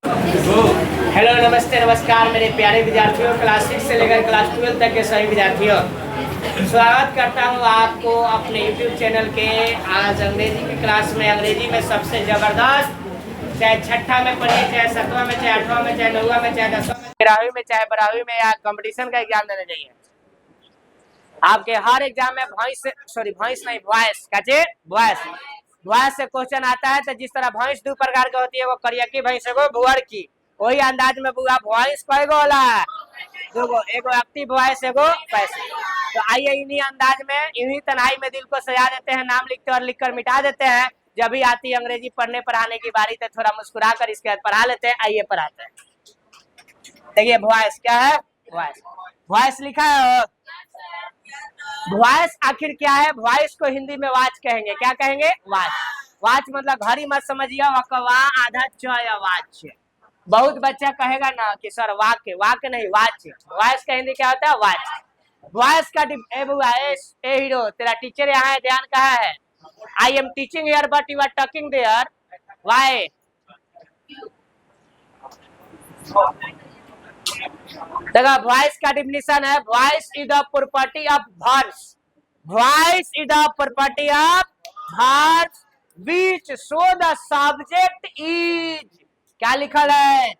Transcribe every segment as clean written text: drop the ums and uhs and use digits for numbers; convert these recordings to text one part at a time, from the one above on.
Hello नमस्ते नमस्कार मेरे प्यारे विद्यार्थियों, क्लास 6 से लेकर क्लास 12 तक के सभी विद्यार्थियों, स्वागत करता हूँ आपको अपने YouTube चैनल के। आज अंग्रेजी की क्लास में, अंग्रेजी में सबसे ज़बरदस्त, चाहे छठा में पढ़िए, चाहे 7वां में, चाहे 8वां में, चाहे 9वां में, चाहे 10वां में, 11वीं में, चाहे 12वीं में, या कंपटीशन का एग्जाम देने जाइए। आपके हर एग्जाम में वॉइस से क्वेश्चन आता है। तो जिस तरह भैंस दो प्रकार की होती है, वो करियकी भैंस एगो भुअर की, वही अंदाज में बुआ वॉइस कईगो होला, दूगो, एगो एक्टिव वॉइस एगो पैसिव। तो आइए इन्हीं अंदाज में, इन्हीं तन्हाई में दिल को सजा देते हैं, नाम लिखते और लिखकर मिटा देते हैं। जब भी आती है अंग्रेजी पढ़ने पढ़ाने की बारी, तो थोड़ा मुस्कुरा कर इसके बाद पढ़ा लेते हैं। आइए पढ़ाते हैं। देखिए वॉइस क्या है, वॉइस लिखा है। वॉइस आखिर क्या है? वॉइस को हिंदी में वाच कहेंगे। क्या कहेंगे? वाच। वाच मतलब घड़ी मत समझिए, वकवा आधा चय वाच। बहुत बच्चा कहेगा ना कि सर वाक्य, वाक्य नहीं वाच। वॉइस का हिंदी क्या होता है? वाच। वॉइस का ए हीरो, तेरा टीचर यहाँ है, ध्यान कहाँ है? I am teaching here but you are talking there, why? देखो वॉइस का डिफिनेशन है, voice is the property of words. Voice is the property of words which show the subject is, क्या लिखल है?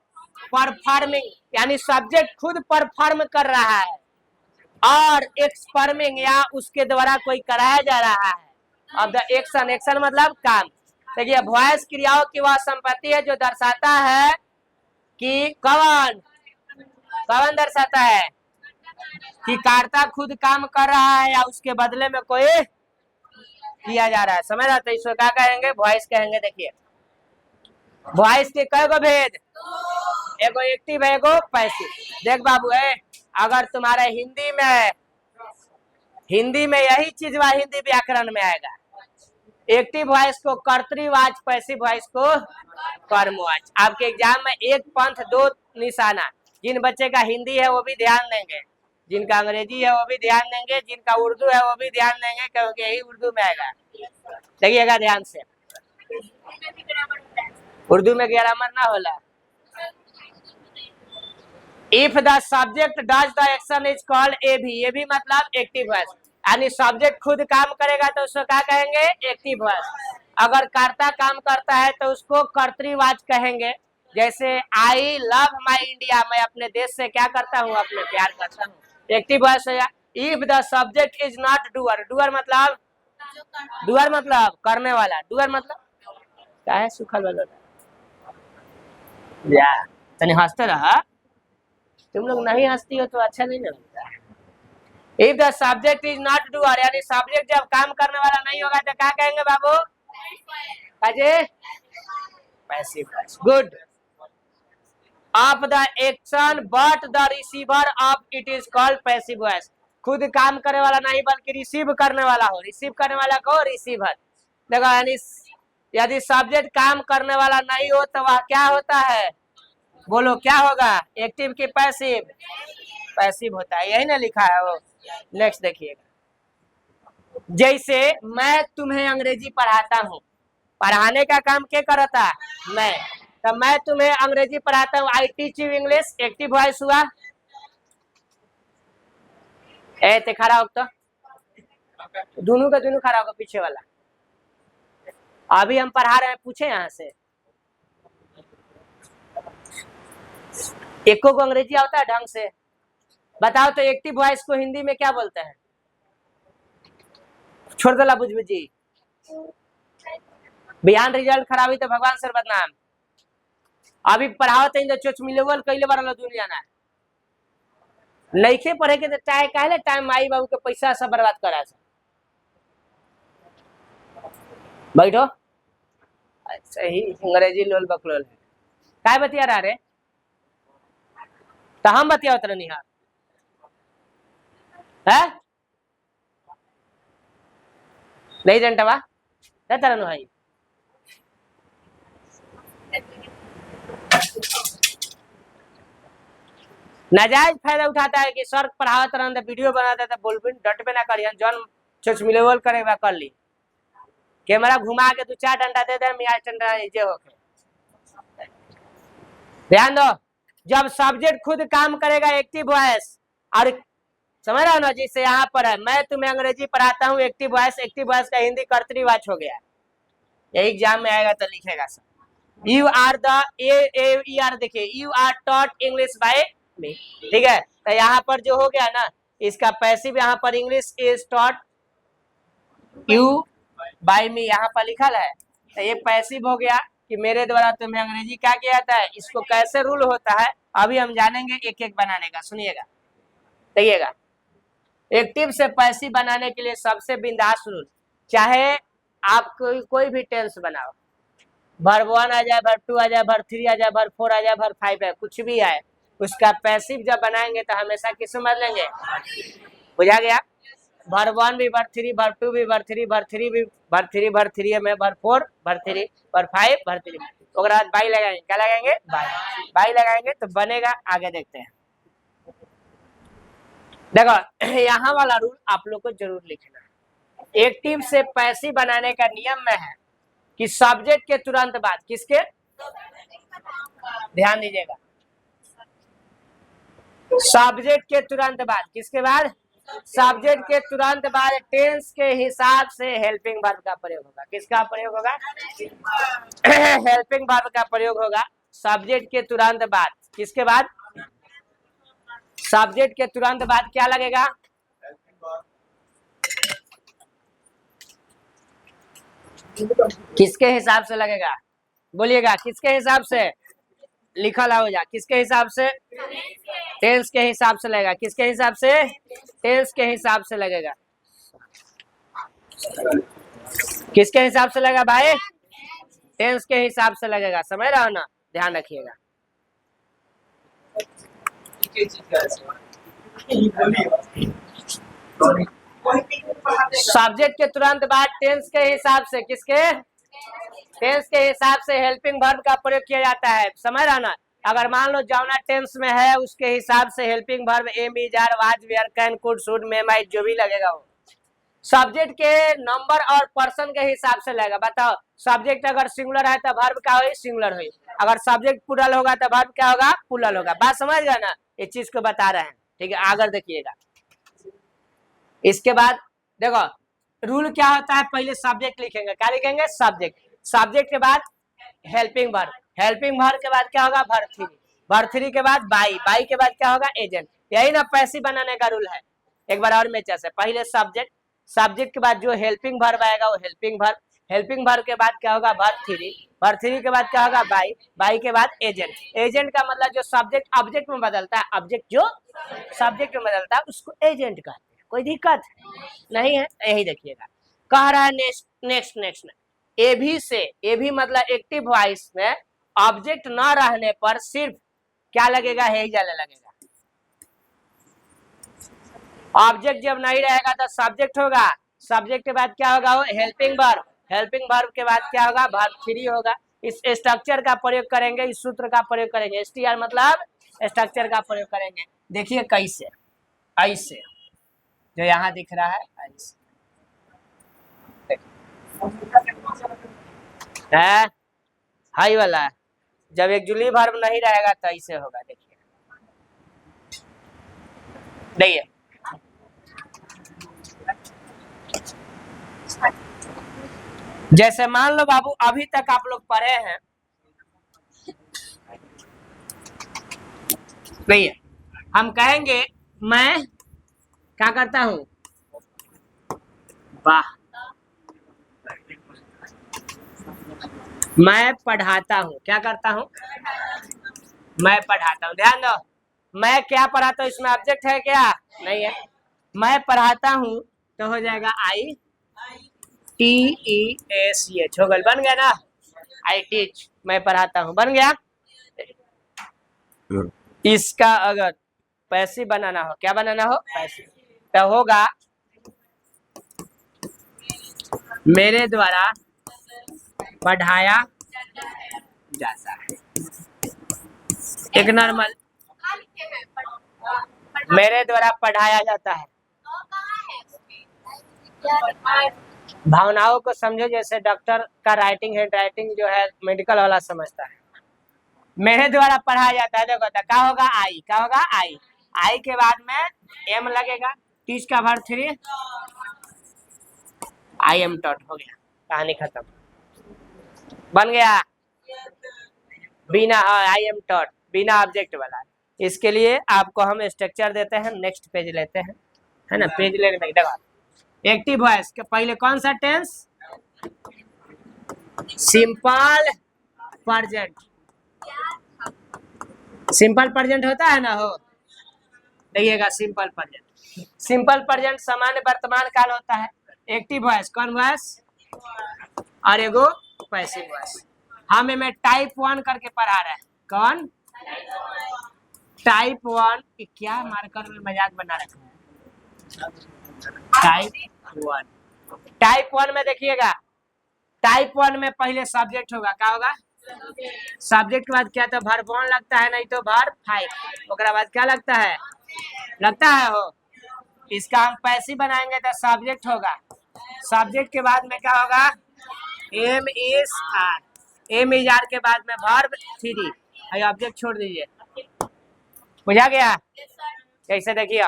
परफॉर्मिंग, यानी सब्जेक्ट खुद perform कर रहा है, और एक्सपर्मिंग, या उसके द्वारा कोई कराया जा रहा है। अब द एक्शन, एक्शन मतलब काम। देखिए वॉइस क्रियाओं की वह संपत्ति है जो दर्शाता है कि कौन दर्शाता है कि कर्ता खुद काम कर रहा है या उसके बदले में कोई किया जा रहा है। समझ आते? इसको क्या कहेंगे? वॉइस कहेंगे। देखिए वॉइस के कई गो भेद, एगो एक्टिव है, एगो पैसिव। देख बाबू है, अगर तुम्हारा हिंदी में यही चीज वह हिंदी व्याकरण में आएगा। एक्टिव वॉइस को कर्तृवाच, पैसिव वॉइस को कर्मवाच। आपके एग्जाम में एक पंथ दो निशाना। जिन बच्चे का हिंदी है वो भी ध्यान देंगे, जिनका अंग्रेजी है वो भी ध्यान देंगे, जिनका उर्दू है वो भी ध्यान देंगे, क्योंकि यही उर्दू में आएगा। देखिएगा ध्यान से, उर्दू में ग्रामर ना होला। If the subject does the action is called a भी मतलब एक्टिव वॉइस, यानी सब्जेक्ट खुद काम करेगा तो उसको क्या कहेंगे? Active voice. अगर कर्ता काम करता है तो उसको कर्तृवाच कहेंगे। जैसे आई लव माई इंडिया, मैं अपने देश से क्या करता हूँ? अपने प्यार करता हूँ, एक्टिव वॉइस है। If the subject is not doer, doer मतलब करने वाला, डूअर मतलब क्या है? सुखल वाला या तनी हंसते रहा, तुम लोग नहीं हंसती हो तो अच्छा नहीं लगता। If the subject is not doer, यानी सब्जेक्ट जब काम करने वाला नहीं होगा तो क्या कहेंगे बाबू? Ajay passive voice. Good. Of the action but the receiver of it is called passive voice. खुद काम करने वाला नहीं बल्कि रिसीव करने वाला हो, रिसीव करने वाला को रिसीवर। देखो यानी यदि सब्जेक्ट काम करने वाला नहीं हो तो वह क्या होता है? बोलो क्या होगा? एक्टिव की पैसिव? पैसिव होता है, यही ना लिखा है वो। नेक्स्ट देखिएगा, जैसे मैं तुम्हें अंग्रेजी पढ़ाता हूँ, पढ़ाने का काम क्या करता? मैं। तो मैं तुम्हें अंग्रेजी पढ़ाता हूँ, I teach you English, active voice हुआ। ते खड़ा हो तो दोनों का दोनों खड़ा होगा, पीछे वाला। अभी हम पढ़ा रहे हैं, पूछे यहाँ से एको को अंग्रेजी आता है ढंग से? बताओ तो एक्टिव वॉइस को हिंदी में क्या बोलते हैं? छोड़ दला बुझबू जी, बिहान रिजल्ट खराब हुई तो भगवान सर बदनाम। अभी पढ़ावत है चोच मिलेवल कैले बार दुनिया ना नईखे पढ़े के, चाहे कहले टाइम माई बाबू के पैसा सब बर्बाद करा। बैठो, सही अंग्रेजी लोल बकलोल है। काय बतिया रहा रे? तो हम बतिया उतर नहीं है नहीं जनटवा तरह भाई। नाजायज फायदा उठाता है कि सर पढ़ावत रहा, वीडियो बनाता है, बोलबिन डट पे ना करिए, जौन चोच मिलेवल करे कर ली, कैमरा घुमा के 2-4 डंडा दे दे, मियाँ डंडा जे होके। ध्यान दो, जब सब्जेक्ट खुद काम करेगा एक्टिव वॉइस, और समझ रहा हो ना, जिससे यहाँ पर है मैं तुम्हें अंग्रेजी पढ़ाता हूँ एक्टिव वॉइस का हिंदी कर्तरीवाच हो गया। ये एग्जाम में आएगा तो लिखेगा sir, you are the you are, देखिए you are taught English by me, ठीक है। तो यहाँ पर जो हो गया ना, इसका पैसिव यहाँ पर English is taught you by me यहाँ पर लिखा है, तो ये पैसिव हो गया कि मेरे द्वारा तुम्हें अंग्रेजी क्या किया जाता है। इसको कैसे रूल होता है अभी हम जानेंगे एक एक बनाने का, सुनिएगा देखिएगा। एक्टिव से पैसिव बनाने के लिए सबसे बिंदास रूल, चाहे आप कोई भी टेंस बनाओ, वर्ब 1 आ जाए, वर्ब 2 आ जाए, वर्ब 3 आ जाए, वर्ब 4 आ जाए, वर्ब 5 आए, कुछ भी आए, उसका पैसिव जब बनाएंगे तो हमेशा किस में बदलेंगे, बुझा गया। वर्ब 1 भी, वर्ब 3, वर्ब 2 भी, वर्ब 3, वर्ब 3 भी, वर्ब 3, वर्ब 3 में वर्ब 4, वर्ब 3, वर्ब 5, वर्ब 3, उसके बाद बाई लगाएंगे, क्या लगाएंगे, बाई लगाएंगे तो बनेगा। आगे देखते हैं, देखो यहाँ वाला रूल आप लोग को जरूर लिखना है। एक्टिव से पैसिव बनाने का नियम में है कि सब्जेक्ट के तुरंत बाद किसके, ध्यान दीजिएगा, सब्जेक्ट के तुरंत बाद किसके बाद, सब्जेक्ट के तुरंत बाद टेंस के हिसाब से हेल्पिंग वर्ब का प्रयोग होगा। किसका प्रयोग होगा, हेल्पिंग वर्ब का प्रयोग होगा। सब्जेक्ट के तुरंत बाद, किसके बाद, सब्जेक्ट के तुरंत बाद क्या लगेगा, किसके हिसाब से लगेगा, बोलिएगा किसके हिसाब से, लिखा हो जा, किसके हिसाब से, टेंस के हिसाब से लगेगा। किसके हिसाब से, टेंस के हिसाब से लगेगा। किसके हिसाब से लगेगा भाई, टेंस के हिसाब से लगेगा, समझ रहा हो ना, ध्यान रखिएगा। सब्जेक्ट के तुरंत बाद टेंस के हिसाब से, किसके, टेंस के हिसाब से हेल्पिंग वर्ब का प्रयोग किया जाता है, समझ रहा ना। अगर मान लो जौना टेंस में है उसके हिसाब से helping verb am, is, are, was, were, can, could, should, may, might जो भी लगेगा वो सब्जेक्ट के नंबर और पर्सन के हिसाब से लगेगा। बताओ, सब्जेक्ट अगर सिंगुलर है तो वर्ब क्या होगी, सिंगुलर होगी, अगर सब्जेक्ट प्लूरल होगा तो वर्ब क्या होगा, प्लूरल होगा। बात समझ गए ना, इस चीज को बता रहे हैं, ठीक है। आगे देखिएगा, इसके बाद देखो रूल क्या होता है, पहले सब्जेक्ट लिखेंगे, क्या लिखेंगे, सब्जेक्ट, सब्जेक्ट के बाद हेल्पिंग वर्ब, हेल्पिंग वर्ब के बाद क्या होगा, वर्ब 3, वर्ब 3 के बाद बाई, बाई के बाद क्या होगा, एजेंट। यही ना पैसिव बनाने का रूल है। एक बार और में जैसे पहले सब्जेक्ट, सब्जेक्ट के बाद जो हेल्पिंग वर्ब आएगा वो हेल्पिंग वर्ब, हेल्पिंग वर्ब के बाद क्या होगा, वर्ब 3, वर्ब 3 के बाद क्या होगा, बाई, बाई के बाद एजेंट। एजेंट का मतलब जो सब्जेक्ट ऑब्जेक्ट में बदलता है, ऑब्जेक्ट जो सब्जेक्ट में बदलता है उसको एजेंट कहते हैं। कोई दिक्कत नहीं है, यही देखिएगा। कह रहा है नेक्स्ट नेक्स्ट नेक्स्ट, ए भी से, ए भी मतलब एक्टिव वॉइस में ऑब्जेक्ट न रहने पर सिर्फ क्या लगेगा, है जाने लगेगा। ऑब्जेक्ट जब नहीं रहेगा तो सब्जेक्ट होगा, सब्जेक्ट के बाद क्या होगा, वो हेल्पिंग वर्ब, हेल्पिंग वर्ब के बाद क्या होगा, वर्ब 3 होगा। इस स्ट्रक्चर का प्रयोग करेंगे, इस सूत्र का प्रयोग करेंगे, STR मतलब स्ट्रक्चर का प्रयोग करेंगे। देखिए कैसे, ऐसे जो यहाँ दिख रहा है ऐसे है, हाई वाला है। जब एक जुली वर्ब नहीं रहेगा तो ऐसे होगा, देखिए देखिए, जैसे मान लो बाबू अभी तक आप लोग पढ़े हैं, नहीं है, हम कहेंगे मैं क्या करता हूं, वाह, मैं पढ़ाता हूं, क्या करता हूं, मैं पढ़ाता हूं। ध्यान दो, मैं क्या पढ़ाता हूं, इसमें ऑब्जेक्ट है क्या, नहीं है। मैं पढ़ाता हूं तो हो जाएगा ITEACH, हो गया, बन गया ना, आई टीच, मैं पढ़ाता हूं, बन गया। इसका अगर पैसिव बनाना हो, क्या बनाना हो, पैसिव, तो होगा मेरे द्वारा पढ़ाया जाता है। एक नॉर्मल, मेरे द्वारा पढ़ाया जाता है, भावनाओं को समझो, जैसे डॉक्टर का राइटिंग हैंड राइटिंग जो है मेडिकल वाला समझता है, मेरे द्वारा पढ़ाया जाता है। देखो तो क्या होगा, आई, क्या होगा, आई, आई के बाद में एम लगेगा, टीच का वर्ब 3, आई एम टॉट, हो गया, कहानी खत्म, बन गया। बिना आई एम टॉट, बिना ऑब्जेक्ट वाला। इसके लिए आपको हम स्ट्रक्चर देते हैं, नेक्स्ट पेज लेते हैं, है ना। पेज लेने में देखो, एक्टिव वॉइस के पहले कौन सा tense, simple present, simple present होता है ना, हो देखिएगा, सिंपल प्रेजेंट, सिंपल प्रेजेंट सामान्य वर्तमान काल होता है। एक्टिव वॉइस कौन वॉइस, और एगो पैसिव वॉइस। हम में टाइप 1 करके पढ़ा रहे हैं, कौन टाइप 1, क्या मार्कर में मजाक बना रखा है, टाइप 1 में देखिएगा, टाइप 1 में पहले सब्जेक्ट होगा, क्या होगा, सब्जेक्ट के बाद क्या, तो वर्ब 1 लगता है, नहीं तो वर्ब 5, ओकरा बाद क्या लगता है, लगता है हो। इसका हम पैसिव बनाएंगे तो सब्जेक्ट होगा, सब्जेक्ट के बाद में क्या होगा, am is are, am is are के बाद में वर्ब 3, ऑब्जेक्ट छोड़ दीजिए, बुझा गया। कैसे देखिए,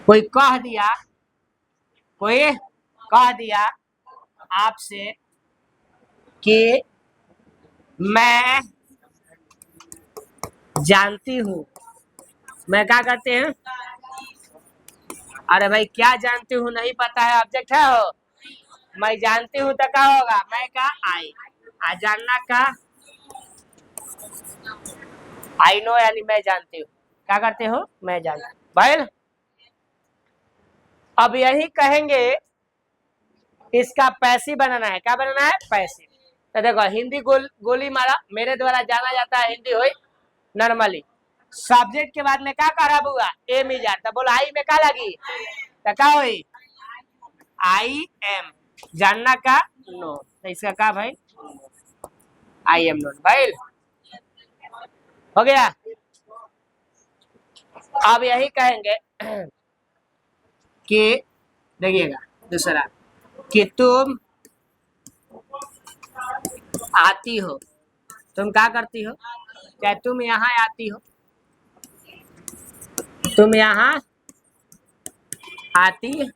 कोई कह दिया, कोई कह दिया आपसे कि मैं जानती हूँ, मैं क्या करते हैं, अरे भाई क्या जानती हूँ, नहीं पता है, ऑब्जेक्ट है हो, मैं जानती हूँ तो क्या होगा, मैं का आई, आ जानना का आई नो, यानी मैं जानती हूँ, क्या करते हो, मैं जानती हूँ भाई। अब यही कहेंगे, इसका पैसिव बनाना है, क्या बनाना है, पैसिव। तो देखो, हिंदी गोली मारा, मेरे द्वारा जाना जाता है, हिंदी हुई नॉर्मली, सब्जेक्ट के बाद में क्या करा बुआ, एम इज आर, तो बोलो आई में क्या लगी, तो क्या हुई, आई एम, जानना का नो, तो इसका क्या भाई, आई एम नोट भाई, हो गया। अब यही कहेंगे कि देखिएगा, दूसरा कि तुम आती हो, तुम क्या करती हो, क्या तुम यहाँ आती हो, तुम यहाँ आती,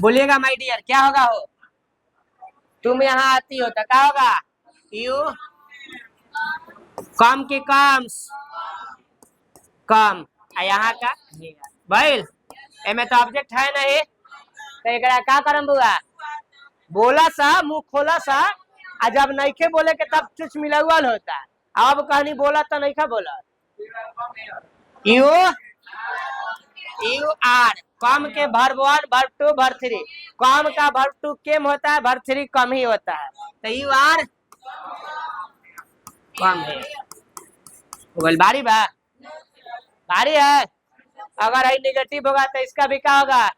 बोलिएगा माय डियर, क्या होगा हो, तुम यहाँ आती हो तो क्या होगा, यू कम की कम्स, कम, यहाँ का भाई, एमे तो ऑब्जेक्ट है नहीं, तो एक क्या करम बुआ, बोला सा, मुंह खोला सा, आ जब नईखे बोले के तब कुछ मिलावल होता है, अब कहानी बोला तो नहीं खा बोला, यू यू आर, कम के वर्ब 1, वर्ब 2, वर्ब 3, कम का वर्ब 2 केम होता है, वर्ब 3 कम ही होता है, तो यू आर कम है, बोल बारी बा, बारी है। अगर आई निगेटिव होगा तो इसका भी क्या होगा,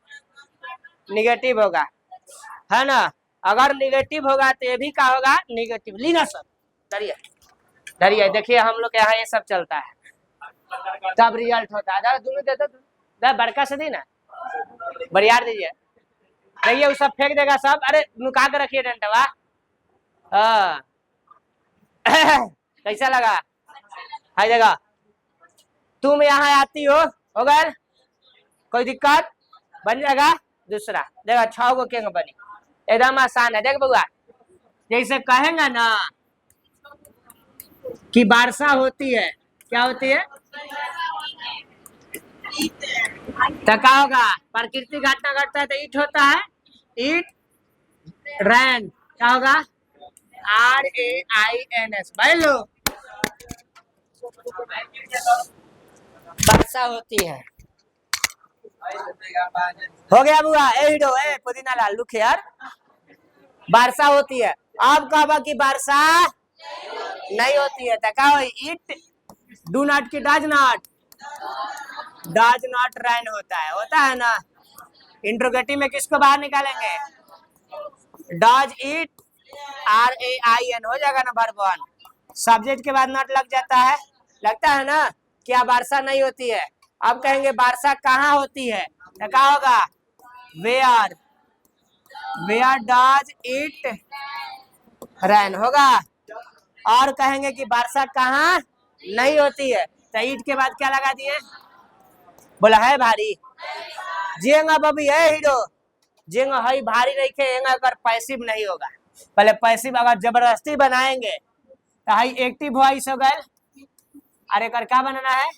निगेटिव होगा, है ना। अगर निगेटिव होगा तो ये भी क्या होगा, निगेटिव। लीना सर डरिए डरिए, देखिए हम लोग के यहाँ ये सब चलता है, तब रिजल्ट होता है। दोनों दे दो, बड़का से दी ना, बरियार दीजिए, देखिए वो सब फेंक देगा सब, अरे नुका के रखिए डंडवा, हाँ कैसा लगा, है जगह, तुम यहाँ आती हो गए, कोई दिक्कत, बन जाएगा। दूसरा देखा, 6 गो केंग बनी, एकदम आसान है, देख बउआ, जैसे कहेंगे ना कि वर्षा होती है, क्या होती है, तो क्या होगा, प्रकृति घटना घटता है तो इट होता है, इट रैन, क्या होगा, RAINS, भाई लो, वर्षा होती है, हो गया बुआ, ए पुदीना लाल लुक यार, वर्षा होती है। अब कहा कि वर्षा नहीं होती है, तो क्या हो, इट डू नॉट की डज नॉट रैन होता है ना। इंट्रोगेटिव में किसको बाहर निकालेंगे, डज इट, RAIN हो जाएगा ना, वर्ब 1, सब्जेक्ट के बाद नॉट लग जाता है, लगता है ना, क्या वर्षा नहीं होती है। अब कहेंगे वर्षा कहाँ होती है, तो क्या होगा, वेयर डज इट रैन होगा, और कहेंगे कि वर्षा कहाँ नहीं होती है, तो ईट के बाद क्या लगा दिए? बोला है भारी, जेंगा बबी है हीरो, जेंगा है भारी नहीं खेगा अगर पैसिव नहीं होगा। पहले पैसिव अगर जबरदस्ती बनाएंगे तो हाई एक्टिव वॉइस हो गए। अरे कर क्या बनाना है?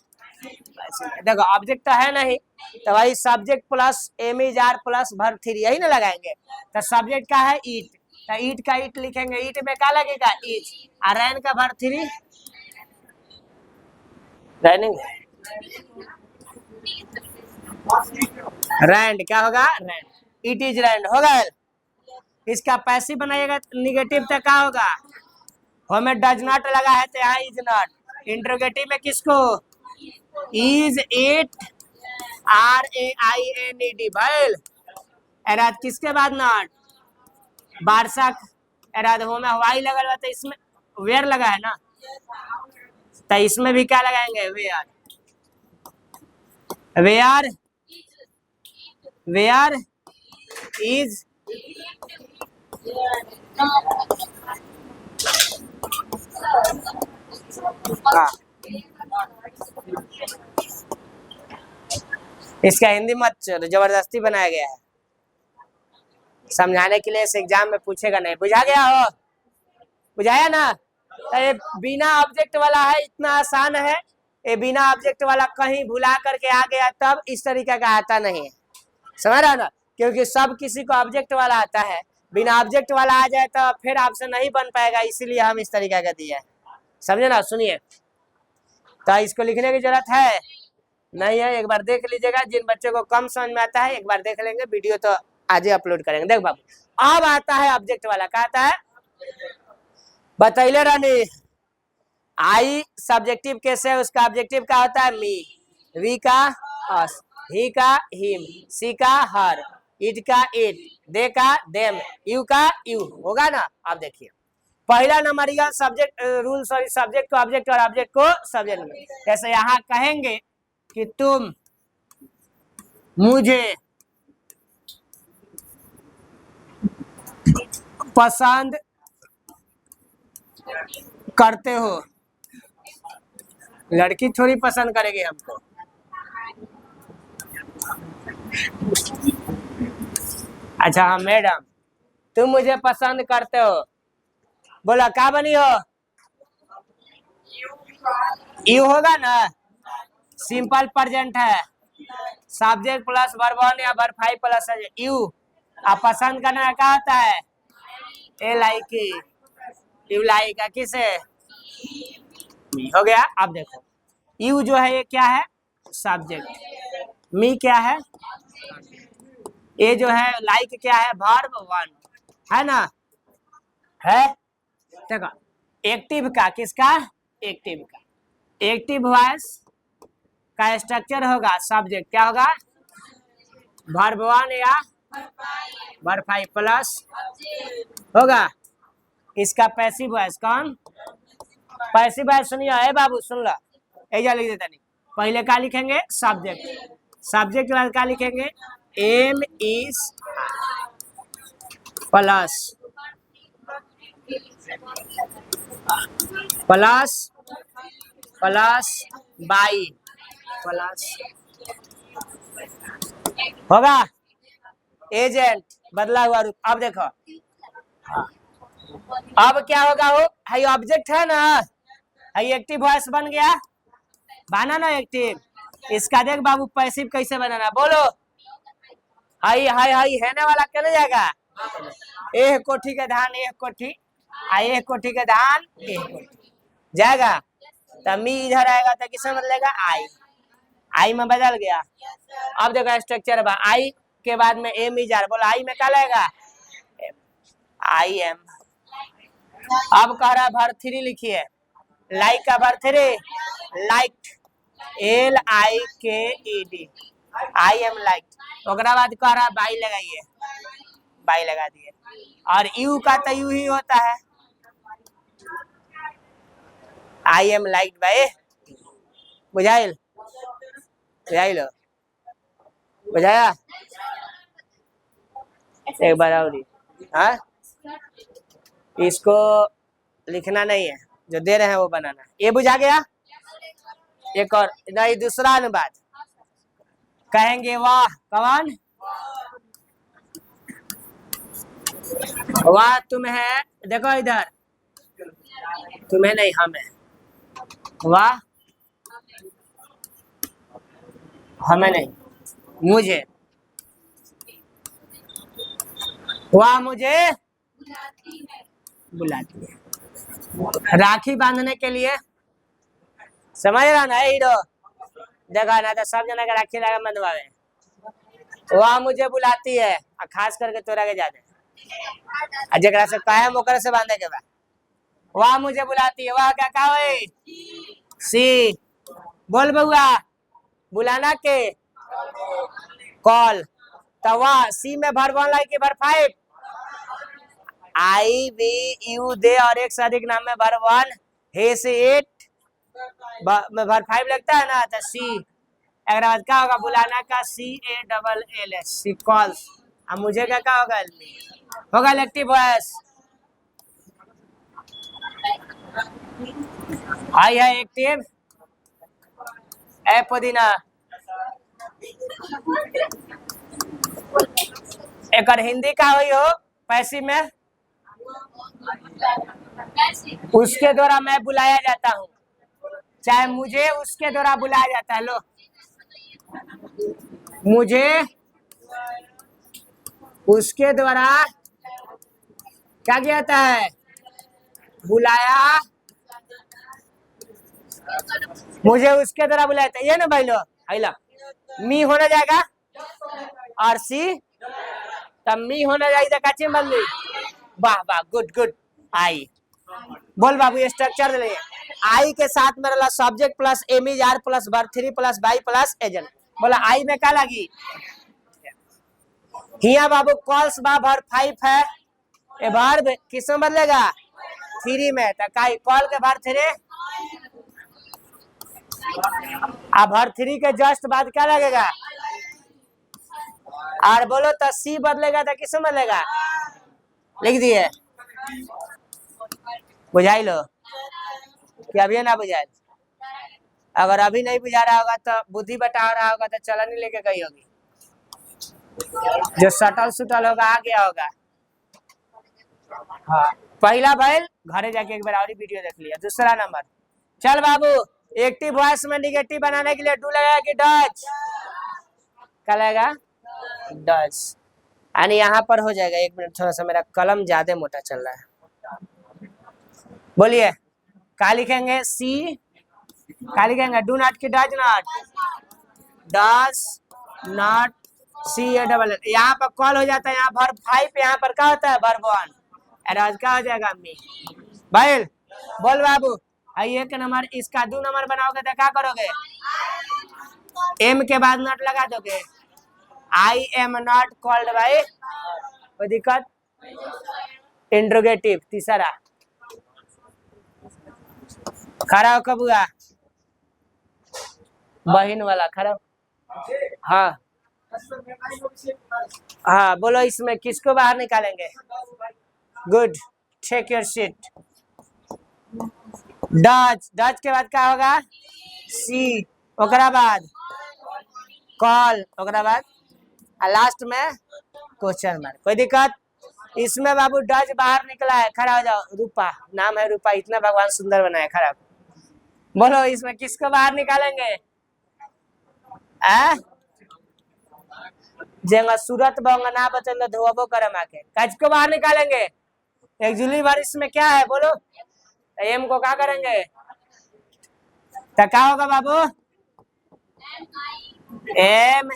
देखो ऑब्जेक्ट तो है नहीं, तो भाई subject plus am is are plus verb 3 यही ना लगाएंगे। तो सब्जेक्ट का है ईट, तो ईट का ईट लिखेंगे, ईट में क्या लगेगा? ईट। और रैन का वर्ब 3 रैनिंग, रैंड क्या होगा? रैंड, इट इज रैंड होगा। इसका पैसिव बनाइएगा निगेटिव तो क्या होगा? हमें डज नॉट लगा है तो यहाँ इज नॉट। इंट्रोगेटिव में किसको? इज इट, RAINED भैल। एराद किसके बाद नॉट? वार्षक। एराद हो में हवाई लगा तो इसमें वेयर लगा है ना, तो इसमें भी क्या लगाएंगे? वेयर। वेयर, वेयर इज इसका हिंदी मत जबरदस्ती बनाया गया है, समझाने के लिए। इस एग्जाम में पूछेगा नहीं। बुझा गया हो? बुझाया ना? तो ये बिना ऑब्जेक्ट वाला है, इतना आसान है। ये बिना ऑब्जेक्ट वाला कहीं भुला करके आ गया तब इस तरीके का आता नहीं है, समझ रहा ना? क्योंकि सब किसी को ऑब्जेक्ट वाला आता है, बिना ऑब्जेक्ट वाला आ जाए तो फिर आपसे नहीं बन पाएगा, इसीलिए हम इस तरीके का दिया है। समझे ना? सुनिए, तो इसको लिखने की जरूरत है नहीं है, एक बार देख लीजिएगा। जिन बच्चों को कम समझ में आता है एक बार देख लेंगे, वीडियो तो आज ही अपलोड करेंगे। देख बाबू, अब आता है ऑब्जेक्ट वाला। क्या आता है? बतैले रानी। आई सब्जेक्टिव कैसे है? उसका ऑब्जेक्टिव क्या होता है? मी। वी का अस, ही का हिम, सी का हर, इट का इट, दे का देम, यू का यू। होगा ना? अब देखिए पहला नंबर यह सब्जेक्ट रूल, सॉरी सब्जेक्ट को ऑब्जेक्ट और ऑब्जेक्ट को सब्जेक्ट में। जैसे यहाँ कहेंगे कि तुम मुझे पसंद करते हो, लड़की थोड़ी पसंद करेगी हमको। अच्छा हाँ मैडम, तुम मुझे पसंद करते हो, बोला क्या बनी हो? यू होगा ना? सिंपल प्रेजेंट है, सब्जेक्ट प्लस वर्ब 1 या वर्ब 5 प्लस यू। आप पसंद करने का क्या होता है? ए लाइक, यू लाइक किसे? हो गया। अब देखो यू जो है ये क्या है? सब्जेक्ट। मी क्या है? ये जो है लाइक क्या है? वर्ब 1 है ना? है। देखो एक्टिव का, किसका? एक्टिव का। एक्टिव वॉइस का स्ट्रक्चर होगा सब्जेक्ट, क्या होगा? वर्ब 1 या वर्ब 5 प्लस होगा। इसका पैसिव वॉइस कौन? पैसिव वॉइस सुनिए है बाबू, सुन लो, ऐसा लिख देता नहीं। पहले क्या लिखेंगे? सब्जेक्ट। सब्जेक्ट के बाद क्या लिखेंगे? Am is plus plus plus by plus होगा। एजेंट बदला हुआ रूप। अब देखो अब क्या होगा? वो हाई ऑब्जेक्ट है ना, हाई एक्टिव वॉइस बन गया, बना ना एक्टिव। इसका देख बाबू पैसिव कैसे बनाना, बोलो। हाई हाई हाई है ना वाला चले जाएगा। एक कोठी का धान, एक कोठी, एक कोठी का धान, एक कोठी जाएगा। तब मी इधर आएगा तो किसमें बदलेगा? आई। आई में बदल गया। अब देखो स्ट्रक्चर बा, आई के बाद में एम इज आर, बोला आई में क्या लगेगा? I am. अब कह रहा वर्ब 3 लिखिए, लाइक का verb 3 like, LIKED, I am like. ओकरा बाद कह रहा बाई लगाइए, बाई लगा दिए। और यू का तो यू ही होता है, आई एम लाइक बाय। बुझाइल? बुझाइल? बुझाया? एक बार और हाँ, इसको लिखना नहीं है, जो दे रहे हैं वो बनाना। ये बुझा गया। एक और नहीं, दूसरा अनुवाद कहेंगे वाह। कौन? वाह तुम्हें, देखो इधर, तुम्हें नहीं हमें, वाह हमें नहीं, मुझे, वाह मुझे बुलाती है। राखी बांधने के लिए, समझ रहा ना हीरो, देखा ना तो सब जना के राखी लगा बंधवावे। वह मुझे बुलाती है, खास करके तोरा के जाने जरा से कायम ओकर से बांधे के बाद वह मुझे बुलाती है। वह क्या कहा है? सी। बोल बउआ, बुलाना के कॉल। तो वह सी में verb 1 like verb 5, I we you they और एक से अधिक नाम में वर्ब 1, हे से 8 वर्ब 5 लगता है ना, तो सी। अगर बाद क्या होगा? बुलाना का CALL सी कॉल्स। अब मुझे क्या होगा? होगा इलेक्टिव वॉइस। आई है एक्टिव ए पुदीना। एक हिंदी का हुई हो पैसिव में, उसके द्वारा मैं बुलाया जाता हूँ, चाहे मुझे उसके द्वारा बुलाया जाता है। लो, मुझे उसके द्वारा क्या किया जाता है? बुलाया, मुझे उसके द्वारा बुलाया जाता है। ये ना भाई लो, आइला मी होना जाएगा और सी, तब मी होना जाएगा काचे बदली। वाह वाह, गुड गुड। आई, बोल बाबू ये स्ट्रक्चर ले। आई के साथ मेरा subject plus am is are plus verb 3 plus by plus agent. बोला आई में क्या लगी? हिया बाबू कॉल्स बा वर्ब 5 है, ये वर्ब किस में बदलेगा? 3 में। तो कॉल के वर्ब 3, अब वर्ब 3 के जस्ट बाद क्या लगेगा? और बोलो तो सी बदलेगा तो किस में बदलेगा? लिख दिए, बुझाई लो कि अभी ना बुझाए? अगर अभी नहीं बुझा रहा होगा तो बुद्धि बता रहा होगा तो चलन ही लेके गई होगी। जो सटल सुटल होगा आ गया होगा। हाँ, पहला बैल घरे जाके एक बार और वीडियो देख लिया। दूसरा नंबर, चल बाबू, एक्टिव वॉइस में निगेटिव बनाने के लिए डू लगेगा कि डच? क्या लगेगा? डच। यानी यहाँ पर हो जाएगा। एक मिनट, थोड़ा सा मेरा कलम ज्यादा मोटा चल रहा है। बोलिए, क्या लिखेंगे? सी। क्या लिखेंगे? डू नॉट की does not, does not CALL। यहाँ पर कॉल हो जाता है, यहाँ वर्ब 5, यहाँ पर क्या होता है? वर्ब 1। एराज क्या हो जाएगा? मी। भाई बोल बाबू, एक नंबर इसका 2 नंबर बनाओगे तो क्या करोगे? एम के बाद नॉट लगा दोगे। I am not called by, कोई दिक्कत? इंट्रोगेटिव। तीसरा, खड़ा हो कबुआ, बहन वाला खड़ा। हाँ हाँ, बोलो इसमें किसको बाहर निकालेंगे? Good, take your seat. डच, डच के बाद क्या होगा? सी, ओकरा बाद कॉल, ओकरा बाद लास्ट में क्वेश्चन मार्क। कोई दिक्कत? इसमें बाबू डच बाहर निकला है, खड़ा हो जाओ। रूपा, नाम है रूपा, इतना भगवान सुंदर बनाया। खड़ा बोलो, इसमें किसको बाहर निकालेंगे? जेंगा सूरत बंगना बचल धोबो करम आके, कज को बाहर निकालेंगे? एक जुली बार इसमें क्या है बोलो? एम को क्या करेंगे? तो क्या होगा बाबू? एम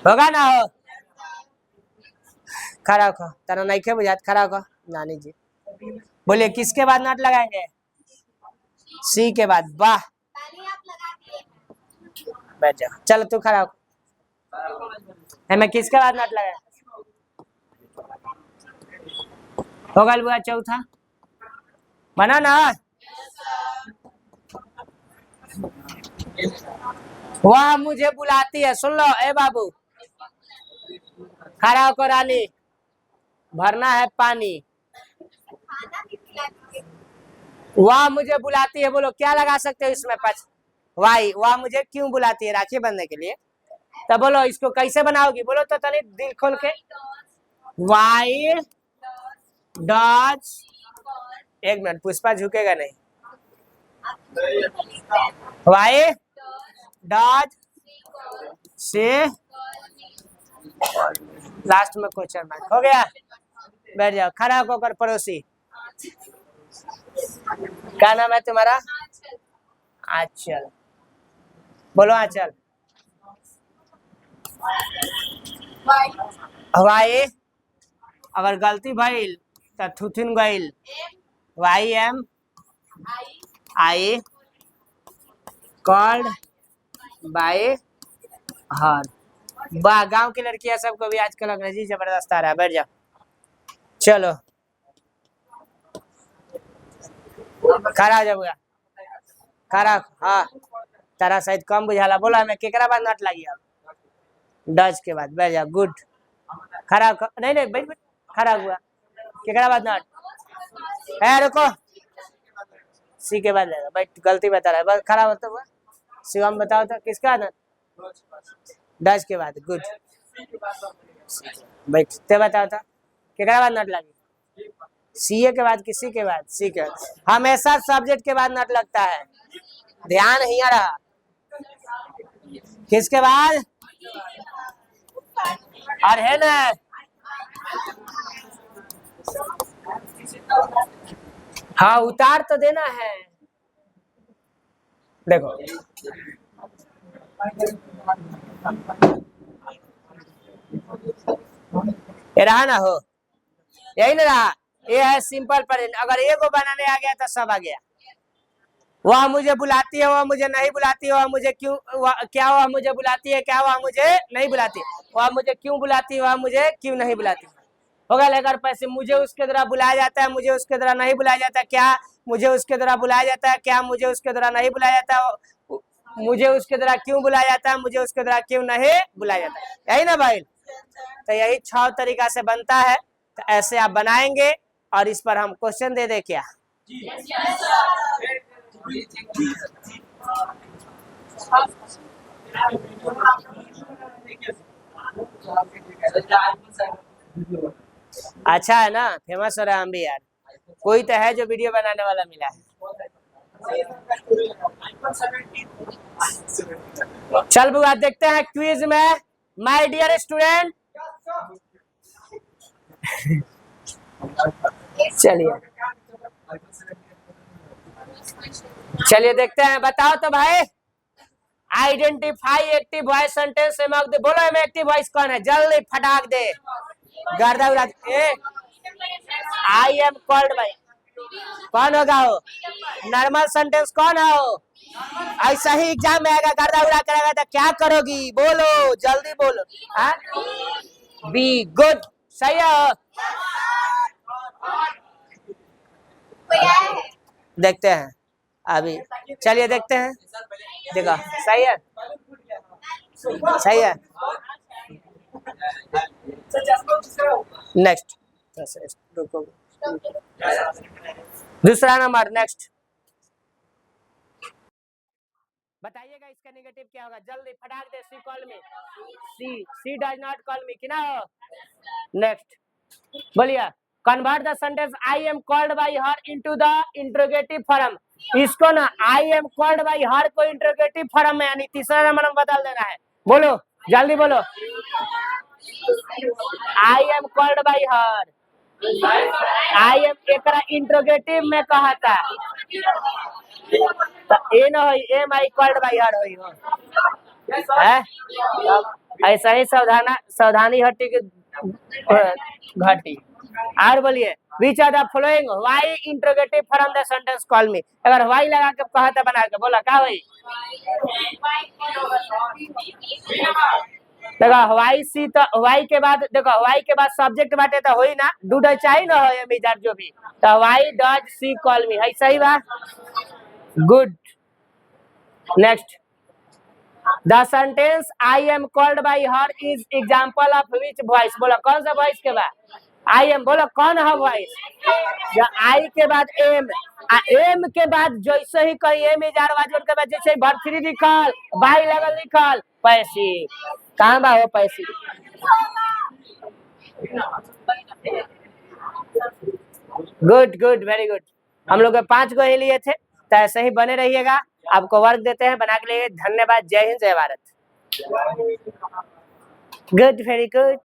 होगा ना? हो खड़ा हो, तेरा नहीं के बुझात, खड़ा हो नानी जी। बोलिए किसके बाद नॉट लगाएंगे? सी के बाद। वाह, बैठ जाओ। चलो तू खड़ा हो। मैं किसके बाद नॉट लगाए? होगा बुआ चौथा, बना ना? वह मुझे बुलाती है, सुन लो ए बाबू, खड़ा होकर रानी, भरना है पानी। वह मुझे बुलाती है, बोलो क्या लगा सकते हो इसमें? वाई, वह मुझे क्यों बुलाती है? राखी बनने के लिए। तो बोलो इसको कैसे बनाओगी, बोलो तो तनी दिल खोल के। वाई डज, एक मिनट, पुष्पा झुकेगा नहीं। वाई डज से, लास्ट में क्वेश्चन मार्क हो गया। बैठ जाओ, खड़ा होकर पड़ोसी। क्या नाम है तुम्हारा? आंचल। बोलो आंचल। वाई, अगर गलती भइल तो थुथिन गइल। Why am I called by her. वाह, गांव की लड़कियां सबको भी आजकल अंग्रेजी जबरदस्त आ रहा है। बैठ जाओ, चलो खड़ा हो जाऊंगा, खड़ा। हाँ, तारा शायद कम बुझाला। बोला हमें केकरा बाद नट लगी। डच के बाद बैठ जाओ। गुड, खड़ा नहीं नहीं बैठ बैठ, खड़ा हुआ। केकरा बाद नट है, रुको, सी के बाद लेगा। बैठ, गलती बता रहा है, बस खड़ा होता हुआ। शिवम बताओ तो किसका नट? डच के बाद। गुड, बैठ, ते बताओ था केकरा बाद नट लगी? सीए के बाद, किसी के बाद? सी के बाद। हमेशा सब्जेक्ट के बाद नट लगता है, ध्यान ही आ रहा। किसके बाद? और है ना, हाँ उतार तो देना है। देखो ये रहा ना, हो यही ना रहा। ये है सिंपल प्रेजेंट। अगर ए को बनाने आ गया तो सब आ गया। वह मुझे बुलाती है, वह मुझे नहीं बुलाती है, वह मुझे क्यों, क्या वह मुझे बुलाती है, क्या वह मुझे नहीं बुलाती, वह मुझे क्यों बुलाती है, वह मुझे क्यों नहीं बुलाती। होगा लेकर पैसे, मुझे उसके द्वारा बुलाया जाता है, मुझे उसके द्वारा नहीं बुलाया जाता। क्या मुझे उसके द्वारा बुलाया जाता है, क्या मुझे उसके द्वारा नहीं बुलाया जाता, मुझे उसके द्वारा क्यों बुलाया जाता है, मुझे उसके द्वारा क्यों नहीं बुलाया जाता। यही ना भाई? तो यही 6 तरीका से बनता है। तो ऐसे आप बनाएंगे और इस पर हम क्वेश्चन दे दे क्या? अच्छा है ना, फेमस हो रहा है हम भी यार। कोई तो है जो वीडियो बनाने वाला मिला है। चल बुआ, देखते हैं क्विज में माय डियर स्टूडेंट। चलिए चलिए देखते हैं, बताओ तो भाई। Identify active voice sentence among the, बोलो में एक्टिव वॉइस कौन है? जल्दी फटाक दे, गर्दा उड़ा। आई एम कॉल्ड बाय, कौन होगा हो? नॉर्मल सेंटेंस कौन है हो? ऐसा ही एग्जाम में आएगा, गर्दा उड़ा करेगा तो क्या करोगी? बोलो जल्दी बोलो। बी गुड, सही है। देखते हैं अभी, चलिए देखते हैं। देखो सही है, सही है। नेक्स्ट, दूसरा नंबर, नेक्स्ट बताइएगा इसका नेगेटिव क्या होगा? जल्दी फटाक दे। She call me, she does not call me, किना हो? नेक्स्ट बोलिए। Convert the sentence I am called by her into the interrogative form. इसको ना I am called by her को इंट्रोगेटिव फॉर्म में, यानी तीसरा नंबर में बदल देना है। बोलो जल्दी बोलो। I am called by her, I am एकरा इंट्रोगेटिव में कहा था, तो ए ना होई, am I called by her होई हो है। ऐसा ही सावधानी हटी की घटी। और बोलिए, which are the following why interrogative form the sentence call me. अगर व्हाई लगा के कहा था बना के, बोला का होई? देखो व्हाई सी, तो व्हाई के बाद, देखो व्हाई के बाद सब्जेक्ट बाटे तो होई ना, डू डज चाहिए ना हो मिजाज जो भी। तो व्हाई डज सी कॉल मी, है सही बा। Good, next the sentence I am called by her is example of which voice. बोलो कौन सा वॉइस के बाद आई एम, बोलो कौन है वॉइस? आई के बाद एम, एम के बाद जैसे ही कहीं एम इजार वाजन के बाद जैसे भर्ती लिखल, बाई लगल लिखल, पैसिव। कहाँ बा वो passive? Good good, very good. हम लोग 5 गो ही लिए थे, तो ऐसे ही बने रहिएगा। आपको वर्क देते हैं, बना के लिए। धन्यवाद। जय हिंद, जय भारत। Good, very good.